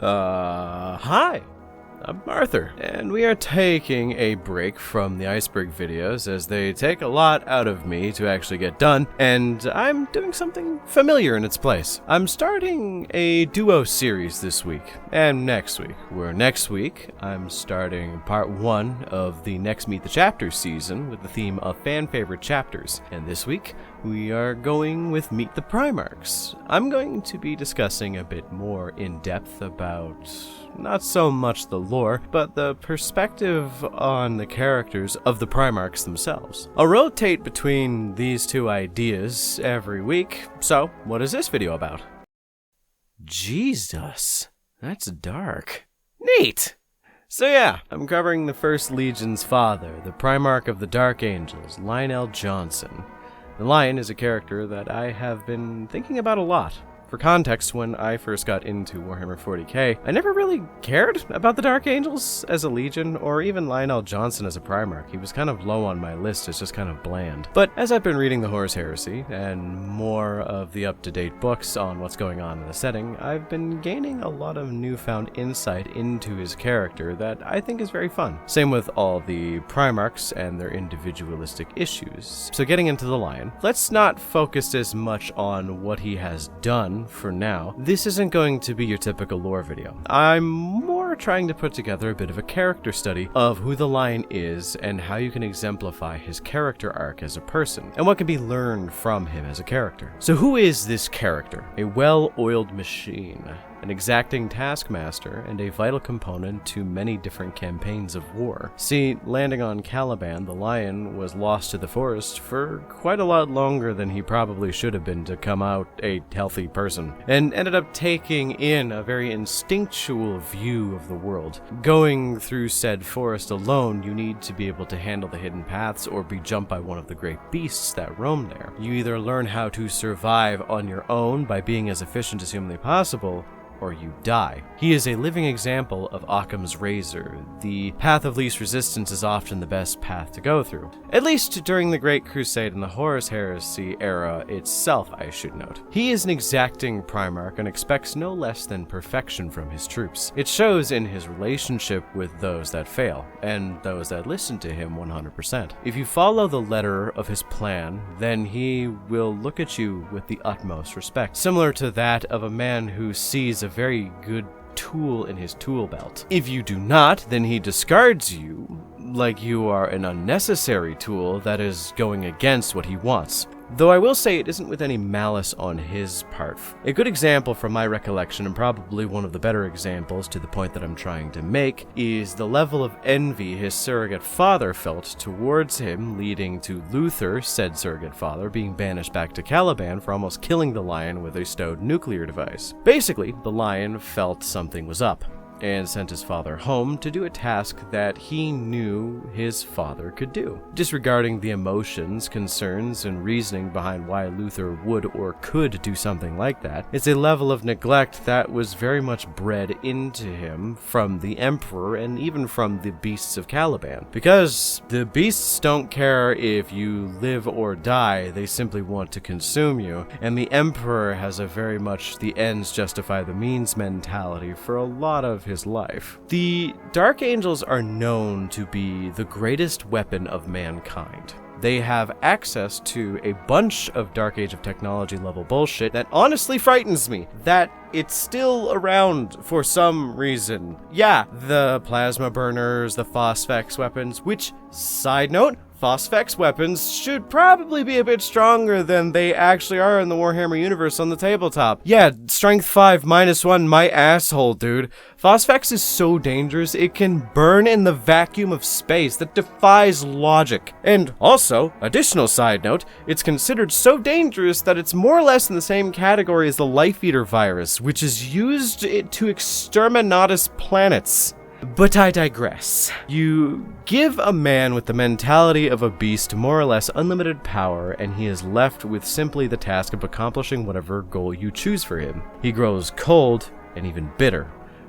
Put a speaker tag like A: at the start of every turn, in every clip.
A: Hi, I'm Arthur, and we are taking a break from the iceberg videos as they take a lot out of me to actually get done, and I'm doing something familiar in its place. I'm starting a duo series this week and next week, where next week I'm starting part 1 of the next Meet the Chapters season with the theme of fan favorite chapters, and this week we are going with Meet the Primarchs. I'm going to be discussing a bit more in depth about not so much the lore, but the perspective on the characters of the Primarchs themselves. I'll rotate between these two ideas every week, so what is this video about? Jesus, that's dark. Neat! So yeah, I'm covering the First Legion's father, the Primarch of the Dark Angels, Lionel Johnson. The Lion is a character that I have been thinking about a lot. For context, when I first got into Warhammer 40k, I never really cared about the Dark Angels as a Legion, or even Lionel Johnson as a Primarch. He was kind of low on my list as just kind of bland. But as I've been reading the Horus Heresy, and more of the up-to-date books on what's going on in the setting, I've been gaining a lot of newfound insight into his character that I think is very fun. Same with all the Primarchs and their individualistic issues. So getting into the Lion, let's not focus as much on what he has done for now. This isn't going to be your typical lore video. I'm more trying to put together a bit of a character study of who the Lion is and how you can exemplify his character arc as a person, and what can be learned from him as a character. So who is this character? A well-oiled machine, an exacting taskmaster, and a vital component to many different campaigns of war. See, landing on Caliban, the Lion was lost to the forest for quite a lot longer than he probably should have been to come out a healthy person, and ended up taking in a very instinctual view of the world. Going through said forest alone, you need to be able to handle the hidden paths or be jumped by one of the great beasts that roam there. You either learn how to survive on your own by being as efficient as humanly possible, or you die. He is a living example of Occam's razor. The path of least resistance is often the best path to go through. At least during the Great Crusade and the Horus Heresy era itself, I should note. He is an exacting Primarch and expects no less than perfection from his troops. It shows in his relationship with those that fail, and those that listen to him 100%. If you follow the letter of his plan, then he will look at you with the utmost respect, similar to that of a man who sees a very good tool in his tool belt. If you do not, then he discards you like you are an unnecessary tool that is going against what he wants. Though I will say it isn't with any malice on his part. A good example from my recollection, and probably one of the better examples to the point that I'm trying to make, is the level of envy his surrogate father felt towards him, leading to Luther, said surrogate father, being banished back to Caliban for almost killing the Lion with a stowed nuclear device. Basically, the Lion felt something was up, and sent his father home to do a task that he knew his father could do. Disregarding the emotions, concerns, and reasoning behind why Luther would or could do something like that, it's a level of neglect that was very much bred into him from the Emperor and even from the beasts of Caliban. Because the beasts don't care if you live or die, they simply want to consume you, and the Emperor has a very much the ends justify the means mentality for a lot of his life. The Dark Angels are known to be the greatest weapon of mankind. They have access to a bunch of Dark Age of Technology level bullshit that honestly frightens me, that it's still around for some reason. Yeah, the plasma burners, the Phosphex weapons, which, side note, Phosphex weapons should probably be a bit stronger than they actually are in the Warhammer universe on the tabletop. Yeah, strength 5 -1, my asshole, dude. Phosphex is so dangerous, it can burn in the vacuum of space that defies logic. And also, additional side note, it's considered so dangerous that it's more or less in the same category as the Life Eater virus, which is used to exterminatus planets. But I digress. You give a man with the mentality of a beast more or less unlimited power, and he is left with simply the task of accomplishing whatever goal you choose for him. He grows cold and even bitter,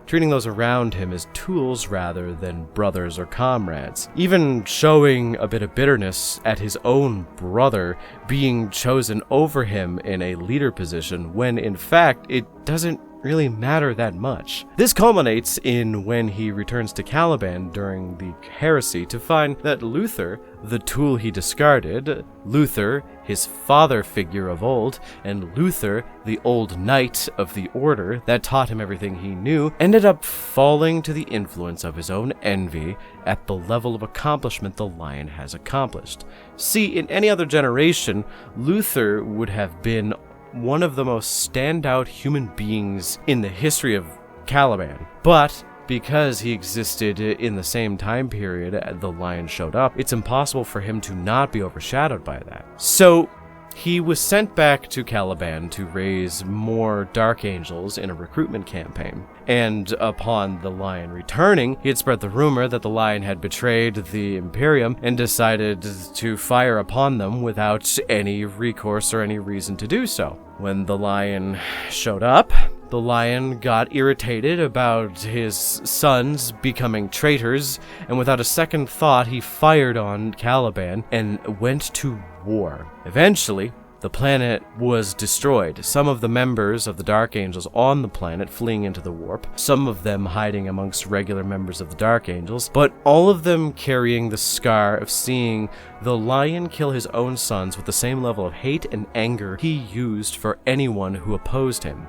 A: treating those around him as tools rather than brothers or comrades, even showing a bit of bitterness at his own brother being chosen over him in a leader position when in fact it doesn't really matter that much. This culminates in when he returns to Caliban during the heresy to find that Luther, the tool he discarded, Luther, his father figure of old, and Luther, the old knight of the order that taught him everything he knew, ended up falling to the influence of his own envy at the level of accomplishment the Lion has accomplished. See, in any other generation, Luther would have been one of the most standout human beings in the history of Caliban. But because he existed in the same time period the Lion showed up, it's impossible for him to not be overshadowed by that. So he was sent back to Caliban to raise more Dark Angels in a recruitment campaign. And upon the Lion returning, he had spread the rumor that the Lion had betrayed the Imperium and decided to fire upon them without any recourse or any reason to do so. When the Lion showed up, the Lion got irritated about his sons becoming traitors, and without a second thought, he fired on Caliban and went to war. Eventually, the planet was destroyed, some of the members of the Dark Angels on the planet fleeing into the warp, some of them hiding amongst regular members of the Dark Angels, but all of them carrying the scar of seeing the Lion kill his own sons with the same level of hate and anger he used for anyone who opposed him.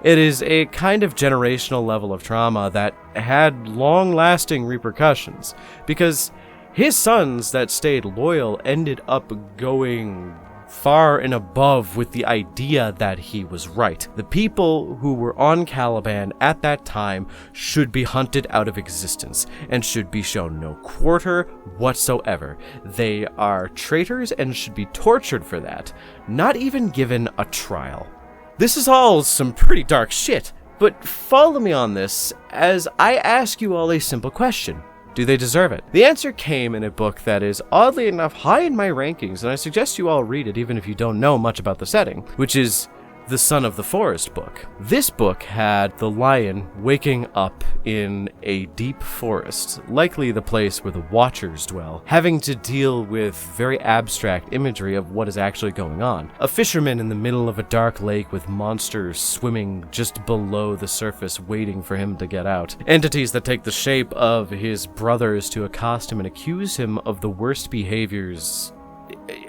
A: It is a kind of generational level of trauma that had long-lasting repercussions, because his sons that stayed loyal ended up going far and above with the idea that he was right. The people who were on Caliban at that time should be hunted out of existence and should be shown no quarter whatsoever. They are traitors and should be tortured for that, not even given a trial. This is all some pretty dark shit, but follow me on this as I ask you all a simple question. Do they deserve it? The answer came in a book that is oddly enough high in my rankings, and I suggest you all read it even if you don't know much about the setting, which is the Son of the Forest book. This book had the Lion waking up in a deep forest, likely the place where the Watchers dwell, having to deal with very abstract imagery of what is actually going on. A fisherman in the middle of a dark lake with monsters swimming just below the surface waiting for him to get out. Entities that take the shape of his brothers to accost him and accuse him of the worst behaviors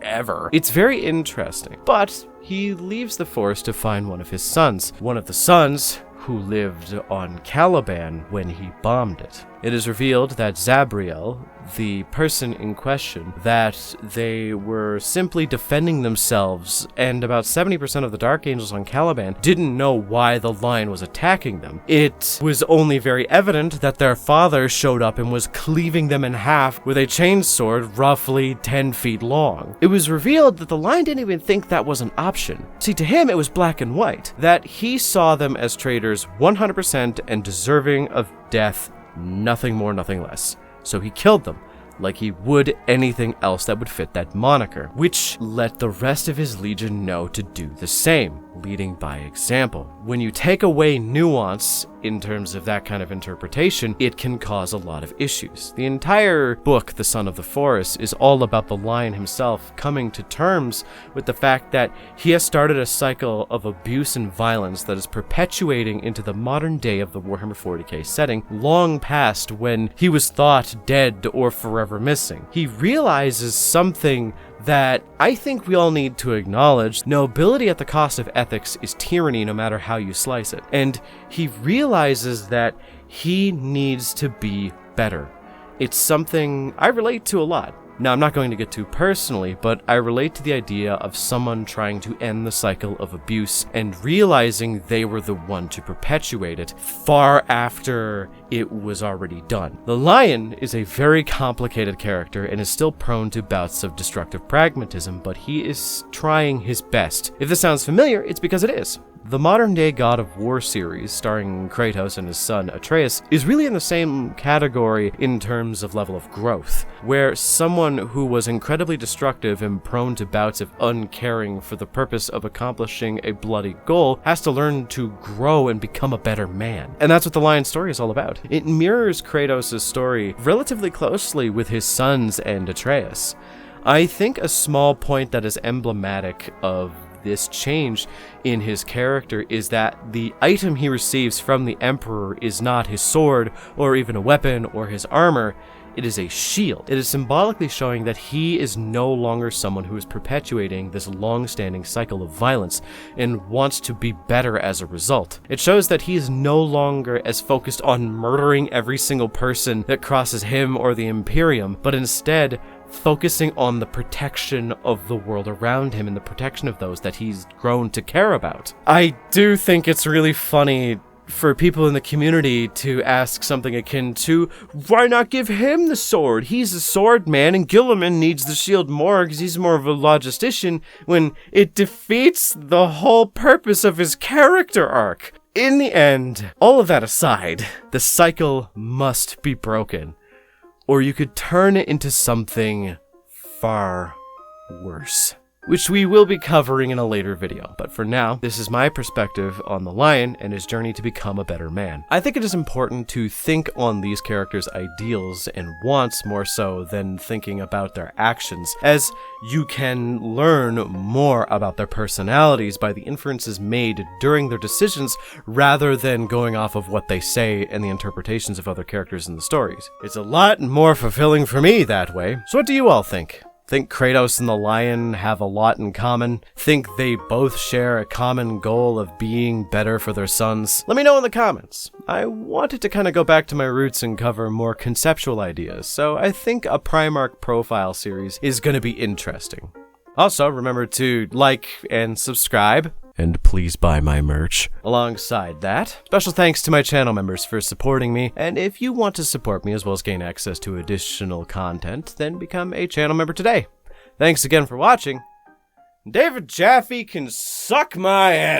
A: ever. It's very interesting, but he leaves the forest to find one of his sons. One of the sons who lived on Caliban when he bombed it. It is revealed that Zabriel, the person in question, that they were simply defending themselves, and about 70% of the Dark Angels on Caliban didn't know why the Lion was attacking them. It was only very evident that their father showed up and was cleaving them in half with a chainsword roughly 10 feet long. It was revealed that the Lion didn't even think that was an option. See, to him it was black and white, that he saw them as traitors 100% and deserving of death, nothing more, nothing less. So he killed them, like he would anything else that would fit that moniker, which let the rest of his legion know to do the same, leading by example. When you take away nuance in terms of that kind of interpretation, it can cause a lot of issues. The entire book, The Son of the Forest, is all about the Lion himself coming to terms with the fact that he has started a cycle of abuse and violence that is perpetuating into the modern day of the Warhammer 40k setting, long past when he was thought dead or forever missing. He realizes something that I think we all need to acknowledge. Nobility at the cost of ethics is tyranny no matter how you slice it. And he realizes that he needs to be better. It's something I relate to a lot. Now, I'm not going to get too personally, but I relate to the idea of someone trying to end the cycle of abuse and realizing they were the one to perpetuate it far after it was already done. The Lion is a very complicated character and is still prone to bouts of destructive pragmatism, but he is trying his best. If this sounds familiar, it's because it is. The modern-day God of War series, starring Kratos and his son Atreus, is really in the same category in terms of level of growth, where someone who was incredibly destructive and prone to bouts of uncaring for the purpose of accomplishing a bloody goal has to learn to grow and become a better man. And that's what the Lion story is all about. It mirrors Kratos' story relatively closely with his sons and Atreus. I think a small point that is emblematic of this change in his character is that the item he receives from the Emperor is not his sword, or even a weapon, or his armor. It is a shield. It is symbolically showing that he is no longer someone who is perpetuating this long-standing cycle of violence and wants to be better as a result. It shows that he is no longer as focused on murdering every single person that crosses him or the Imperium, but instead focusing on the protection of the world around him and the protection of those that he's grown to care about. I do think it's really funny for people in the community to ask something akin to, why not give him the sword? He's a sword man, and Gilliman needs the shield more because he's more of a logistician, when it defeats the whole purpose of his character arc. In the end, all of that aside, the cycle must be broken, or you could turn it into something far worse, which we will be covering in a later video. But for now, this is my perspective on the Lion and his journey to become a better man. I think it is important to think on these characters' ideals and wants more so than thinking about their actions, as you can learn more about their personalities by the inferences made during their decisions rather than going off of what they say and the interpretations of other characters in the stories. It's a lot more fulfilling for me that way. So what do you all think? Think Kratos and the Lion have a lot in common? Think they both share a common goal of being better for their sons? Let me know in the comments. I wanted to kind of go back to my roots and cover more conceptual ideas, so I think a Primarch profile series is going to be interesting. Also, remember to like and subscribe, and please buy my merch. Alongside that, special thanks to my channel members for supporting me, and if you want to support me as well as gain access to additional content, then become a channel member today. Thanks again for watching. David Jaffe can suck my ass.